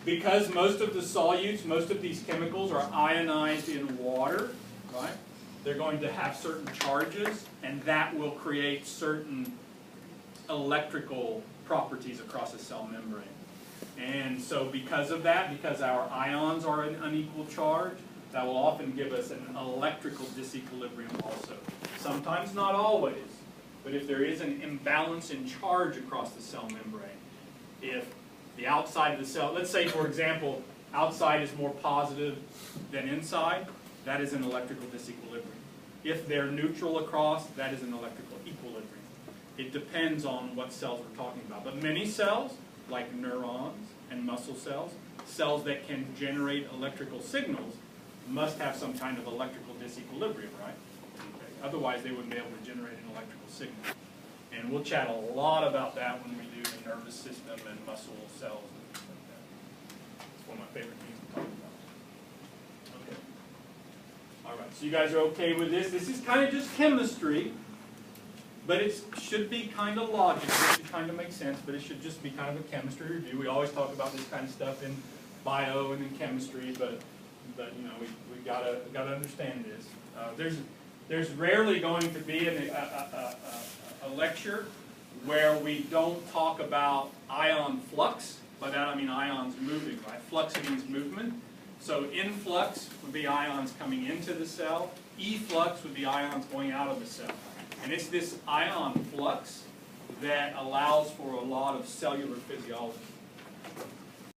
because most of the solutes, most of these chemicals are ionized in water, right? They're going to have certain charges, and that will create certain electrical properties across a cell membrane. And so because of that, because our ions are an unequal charge, that will often give us an electrical disequilibrium also. Sometimes, not always, but if there is an imbalance in charge across the cell membrane, if the outside of the cell, let's say for example, outside is more positive than inside, that is an electrical disequilibrium. If they're neutral across, that is an electrical equilibrium. It depends on what cells we're talking about. But many cells, like neurons and muscle cells, cells that can generate electrical signals, must have some kind of electrical disequilibrium, right? Okay. Otherwise, they wouldn't be able to generate an electrical signal. And we'll chat a lot about that when we do the nervous system and muscle cells and things like that. It's one of my favorite things to talk about. Okay. All right, so you guys are okay with this? This is kind of just chemistry, but it should be kind of logical. It should kind of make sense, but it should just be kind of a chemistry review. We always talk about this kind of stuff in bio and in chemistry, but you know, we gotta understand this. There's rarely going to be a lecture where we don't talk about ion flux. By that I mean ions moving, right? Flux means movement. So influx would be ions coming into the cell. Efflux would be ions going out of the cell. And it's this ion flux that allows for a lot of cellular physiology.